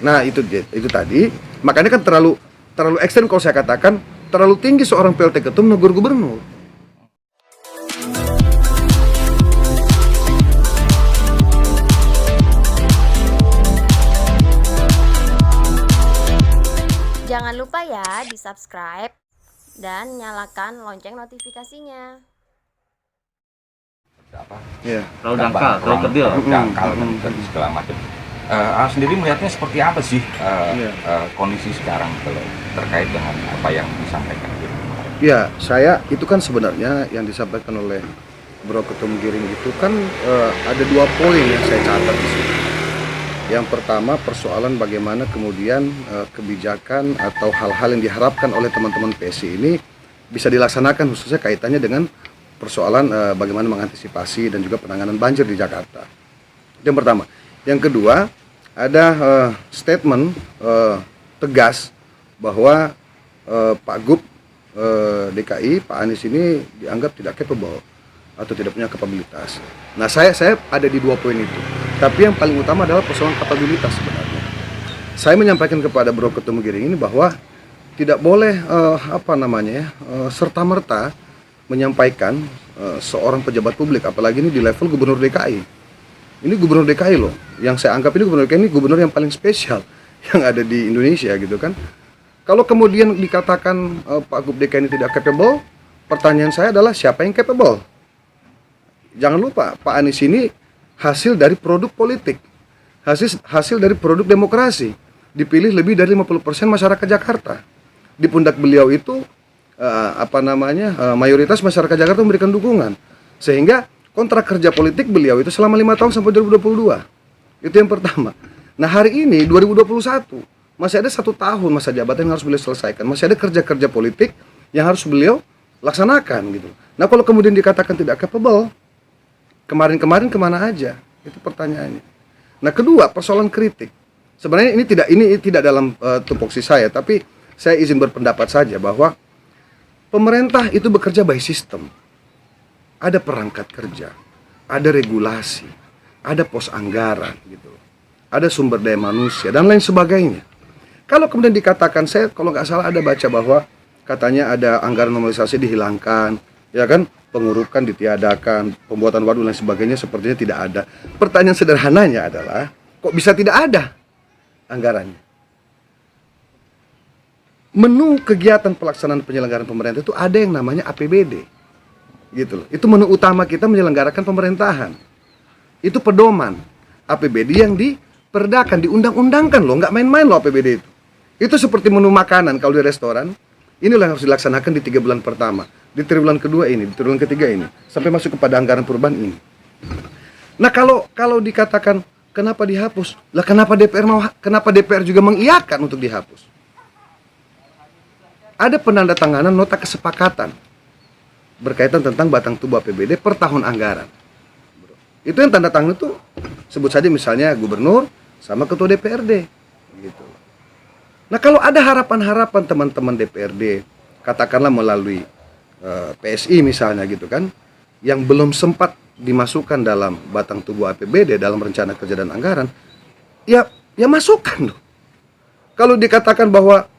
Nah, itu tadi. Makanya kan terlalu ekstrem kalau saya katakan, terlalu tinggi seorang PLT Ketum negur gubernur. Jangan lupa ya di-subscribe dan nyalakan lonceng notifikasinya. Terlalu dangkal, terlalu kerdil. Dangkal dan segala macam. Sendiri melihatnya seperti apa sih kondisi sekarang kalau terkait dengan apa yang disampaikan? Ya, saya itu kan sebenarnya yang disampaikan oleh Bro Ketum Giring itu kan ada 2 poin yang saya catat di sini. Yang pertama, persoalan bagaimana kemudian kebijakan atau hal-hal yang diharapkan oleh teman-teman PSI ini bisa dilaksanakan, khususnya kaitannya dengan persoalan bagaimana mengantisipasi dan juga penanganan banjir di Jakarta. Yang pertama. Yang kedua, ada statement tegas bahwa Pak Gub DKI, Pak Anies ini dianggap tidak capable atau tidak punya kapabilitas. Nah, saya ada di 2 poin itu. Tapi yang paling utama adalah persoalan kapabilitas sebenarnya. Saya menyampaikan kepada Bro Ketum Giring ini bahwa tidak boleh serta-merta menyampaikan seorang pejabat publik, apalagi ini di level Gubernur DKI. Ini Gubernur DKI loh, yang saya anggap ini Gubernur DKI ini gubernur yang paling spesial yang ada di Indonesia gitu kan. Kalau kemudian dikatakan Pak Gub DKI ini tidak capable, pertanyaan saya adalah siapa yang capable? Jangan lupa, Pak Anies ini hasil dari produk politik, hasil dari produk demokrasi, dipilih lebih dari 50% masyarakat Jakarta. Di pundak beliau itu mayoritas masyarakat Jakarta memberikan dukungan, sehingga kontrak kerja politik beliau itu selama 5 tahun sampai 2022. Itu yang pertama. Nah, hari ini 2021 masih ada 1 tahun masa jabatan yang harus beliau selesaikan, masih ada kerja-kerja politik yang harus beliau laksanakan gitu. Nah, kalau kemudian dikatakan tidak capable, kemarin kemana aja? Itu pertanyaannya. Nah, kedua, persoalan kritik. Sebenarnya ini tidak dalam tupoksi saya, tapi saya izin berpendapat saja bahwa pemerintah itu bekerja by system. Ada perangkat kerja, ada regulasi, ada pos anggaran gitu. Ada sumber daya manusia dan lain sebagainya. Kalau kemudian dikatakan, saya kalau nggak salah ada baca bahwa katanya ada anggaran normalisasi dihilangkan, ya kan? Pengurukan ditiadakan, pembuatan waduk dan lain sebagainya sepertinya tidak ada. Pertanyaan sederhananya adalah, kok bisa tidak ada anggarannya? Menu kegiatan pelaksanaan penyelenggaraan pemerintah itu ada yang namanya APBD. Gitu loh. Itu menu utama kita menyelenggarakan pemerintahan. Itu pedoman. APBD yang diperdakan, diundang-undangkan loh, nggak main-main loh APBD itu. Itu seperti menu makanan kalau di restoran. Inilah yang harus dilaksanakan di 3 bulan pertama, di triwulan kedua ini, di triwulan ketiga ini, sampai masuk kepada anggaran perubahan ini. Nah, kalau dikatakan kenapa dihapus? Lah kenapa DPR juga mengiyakan untuk dihapus? Ada penandatanganan nota kesepakatan berkaitan tentang batang tubuh APBD per tahun anggaran. Itu yang tanda tangan itu sebut saja misalnya gubernur sama ketua DPRD gitu. Nah, kalau ada harapan-harapan teman-teman DPRD, katakanlah melalui PSI misalnya gitu kan, yang belum sempat dimasukkan dalam batang tubuh APBD dalam rencana kerja dan anggaran, ya masukkan loh. Kalau dikatakan bahwa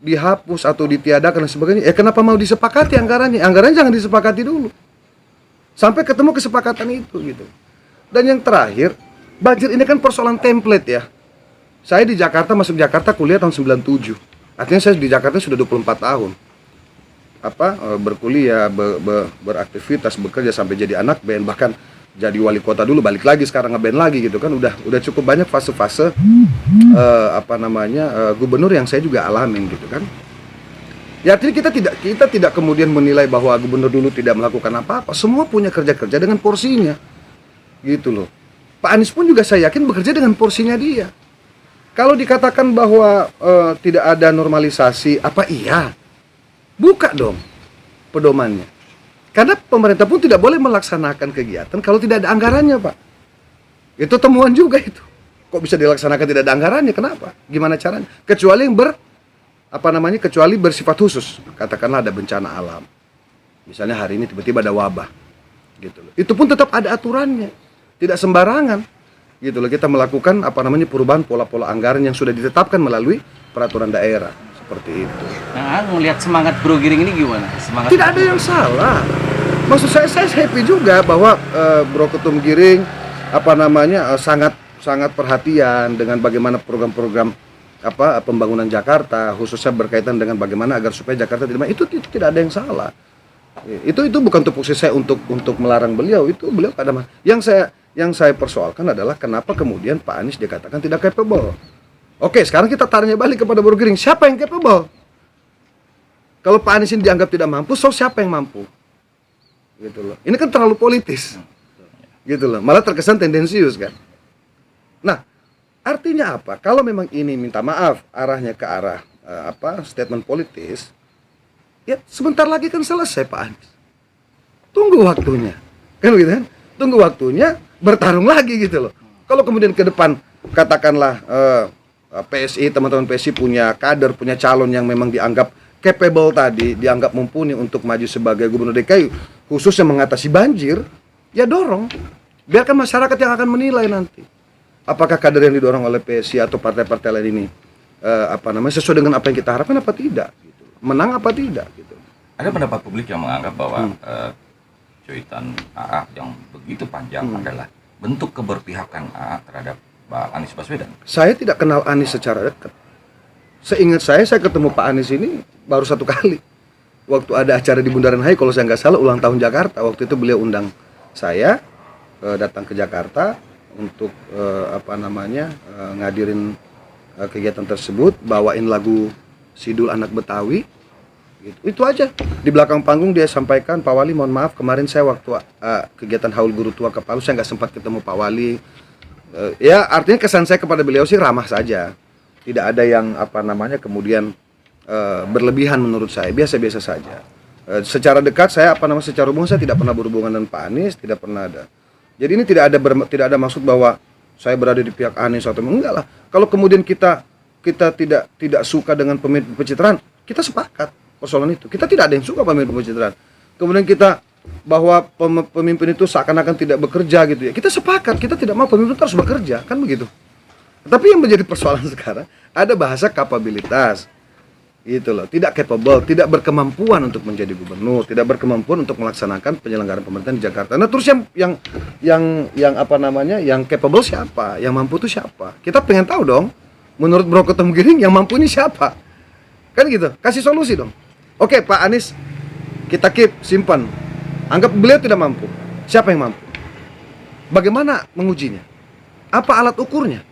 dihapus atau ditiadakan dan sebagainya, kenapa mau disepakati anggarannya? Anggarannya jangan disepakati dulu sampai ketemu kesepakatan itu gitu. Dan yang terakhir, banjir ini kan persoalan template ya. Saya di Jakarta, masuk Jakarta kuliah tahun 97. Artinya saya di Jakarta sudah 24 tahun. Berkuliah, beraktivitas, bekerja sampai jadi anak band, bahkan jadi wali kota dulu, balik lagi sekarang ngeband lagi gitu kan. Udah cukup banyak fase-fase gubernur yang saya juga alamin gitu kan. Ya, artinya kita tidak kemudian menilai bahwa gubernur dulu tidak melakukan apa-apa. Semua punya kerja-kerja dengan porsinya. Gitu loh. Pak Anies pun juga saya yakin bekerja dengan porsinya dia. Kalau dikatakan bahwa tidak ada normalisasi, apa iya? Buka dong pedomannya. Karena pemerintah pun tidak boleh melaksanakan kegiatan kalau tidak ada anggarannya, Pak. Itu temuan juga itu. Kok bisa dilaksanakan tidak ada anggarannya? Kenapa? Gimana caranya? Kecuali yang kecuali bersifat khusus. Katakanlah ada bencana alam. Misalnya hari ini tiba-tiba ada wabah. Gitu loh. Itu pun tetap ada aturannya. Tidak sembarangan. Gitu loh, kita melakukan perubahan pola-pola anggaran yang sudah ditetapkan melalui peraturan daerah seperti itu. Nah, ngelihat semangat Bro Giring ini gimana? Semangat Tidak ada yang salah. Maksud saya happy juga bahwa Bro Ketum Giring sangat sangat perhatian dengan bagaimana program-program pembangunan Jakarta, khususnya berkaitan dengan bagaimana agar supaya Jakarta itu tidak ada yang salah. Itu bukan tupoksi saya untuk melarang beliau, itu beliau ada. Yang saya persoalkan adalah kenapa kemudian Pak Anies dikatakan tidak capable. Oke, sekarang kita tanya balik kepada Bro Giring, siapa yang capable? Kalau Pak Anies ini dianggap tidak mampu, siapa yang mampu? Gitu loh. Ini kan terlalu politis. Gitu loh. Malah terkesan tendensius kan. Nah, artinya apa? Kalau memang ini minta maaf arahnya ke arah statement politis, ya sebentar lagi kan selesai Pak Anies. Tunggu waktunya. Kan gitu kan? Tunggu waktunya, bertarung lagi gitu loh. Kalau kemudian ke depan katakanlah PSI, teman-teman PSI punya kader, punya calon yang memang dianggap capable tadi, dianggap mumpuni untuk maju sebagai gubernur DKI, khususnya mengatasi banjir, ya dorong. Biarkan masyarakat yang akan menilai nanti. Apakah kader yang didorong oleh PSI atau partai-partai lain ini sesuai dengan apa yang kita harapkan apa tidak? Gitu. Menang apa tidak? Gitu. Ada pendapat publik yang menganggap bahwa cuitan AA yang begitu panjang adalah bentuk keberpihakan AA terhadap Pak Anies Baswedan. Saya tidak kenal Anies secara dekat. Seingat saya ketemu Pak Anies ini baru satu kali. Waktu ada acara di Bundaran HI, kalau saya nggak salah ulang tahun Jakarta. Waktu itu beliau undang saya datang ke Jakarta untuk ngadirin kegiatan tersebut, bawain lagu Sidul Anak Betawi. Gitu. Itu aja. Di belakang panggung dia sampaikan, Pak Wali mohon maaf kemarin saya waktu kegiatan Haul Guru Tua ke Palu saya nggak sempat ketemu Pak Wali. Ya artinya kesan saya kepada beliau sih ramah saja. Tidak ada yang kemudian berlebihan menurut saya, biasa-biasa saja. Secara dekat saya secara umum saya tidak pernah berhubungan dengan Pak Anies, tidak pernah ada. Jadi ini tidak ada maksud bahwa saya berada di pihak Anies atau enggak lah. Kalau kemudian kita tidak suka dengan pemimpin pencitraan, kita sepakat persoalan itu. Kita tidak ada yang suka pemimpin pencitraan. Kemudian kita bahwa pemimpin itu seakan-akan tidak bekerja gitu ya. Kita sepakat, kita tidak mau pemimpin itu harus bekerja, kan begitu. Tapi yang menjadi persoalan sekarang ada bahasa kapabilitas. Gitu loh, tidak capable, tidak berkemampuan untuk menjadi gubernur, tidak berkemampuan untuk melaksanakan penyelenggaraan pemerintahan di Jakarta. Nah, terus yang capable siapa? Yang mampu itu siapa? Kita pengen tahu dong. Menurut Bro Ketum Giring yang mampu ini siapa? Kan gitu. Kasih solusi dong. Oke, Pak Anies kita keep, simpan. Anggap beliau tidak mampu. Siapa yang mampu? Bagaimana mengujinya? Apa alat ukurnya?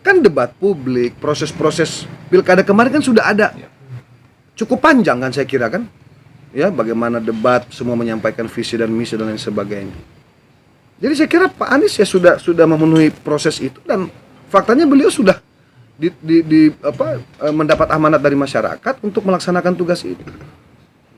Kan debat publik, proses-proses pilkada kemarin kan sudah ada. Cukup panjang kan saya kira kan. Ya, bagaimana debat, semua menyampaikan visi dan misi dan lain sebagainya. Jadi saya kira Pak Anies ya sudah memenuhi proses itu dan faktanya beliau sudah mendapat amanat dari masyarakat untuk melaksanakan tugas itu.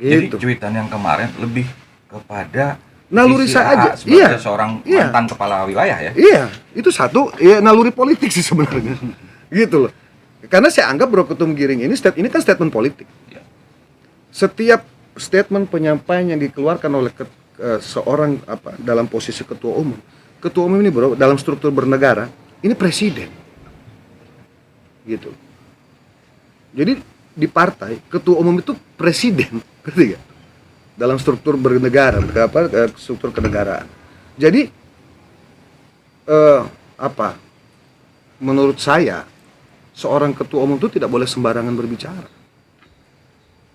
Gitu. Jadi cuitan yang kemarin lebih kepada naluri saya aja, sebagai seorang mantan kepala wilayah ya. Iya, itu satu, ya naluri politik sih sebenarnya, gitu loh. Karena saya anggap Bro Ketum Giring ini kan statement politik. Ya. Setiap statement penyampaian yang dikeluarkan oleh seorang dalam posisi ketua umum ini bro dalam struktur bernegara ini presiden, gitu. Jadi di partai ketua umum itu presiden, ketiga. Dalam struktur bernegara, struktur kenegaraan. Jadi menurut saya seorang ketua umum itu tidak boleh sembarangan berbicara.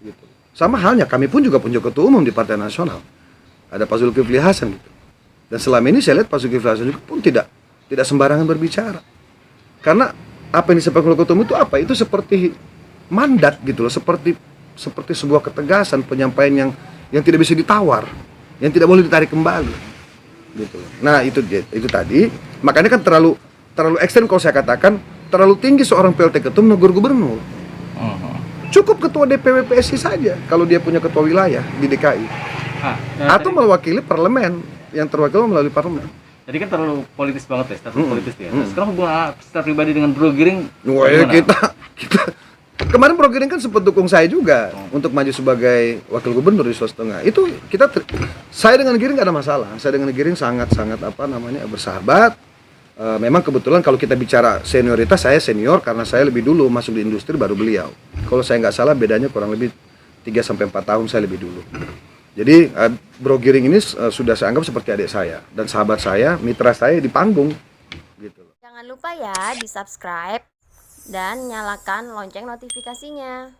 Gitu. Sama halnya kami pun juga punya ketua umum di Partai Nasional. Ada Pak Zulkifli Hasan gitu. Dan selama ini saya lihat Pak Zulkifli Hasan juga pun tidak sembarangan berbicara. Karena apa yang disampaikan oleh ketua umum itu apa? Itu seperti mandat gitu loh, seperti sebuah ketegasan penyampaian yang tidak bisa ditawar, yang tidak boleh ditarik kembali, gitu. Nah itu tadi, makanya kan terlalu ekstrem kalau saya katakan terlalu tinggi seorang PLT ketum negur gubernur. Cukup ketua DPW PSI saja kalau dia punya ketua wilayah di DKI, atau mewakili parlemen yang terwakil melalui parlemen. Jadi kan terlalu politis banget ya, status politis ya. Nah, sekarang hubungan secara pribadi dengan Bro Giring, kita Kemarin Bro Giring kan sempat dukung saya juga untuk maju sebagai wakil gubernur di Sulawesi Tengah. Itu saya dengan Giring nggak ada masalah. Saya dengan Giring sangat bersahabat. Memang kebetulan kalau kita bicara senioritas, saya senior karena saya lebih dulu masuk di industri baru beliau. Kalau saya nggak salah bedanya kurang lebih 3-4 tahun saya lebih dulu. Jadi Bro Giring ini sudah saya anggap seperti adik saya dan sahabat saya, mitra saya di panggung. Gitu. Jangan lupa ya di subscribe dan nyalakan lonceng notifikasinya.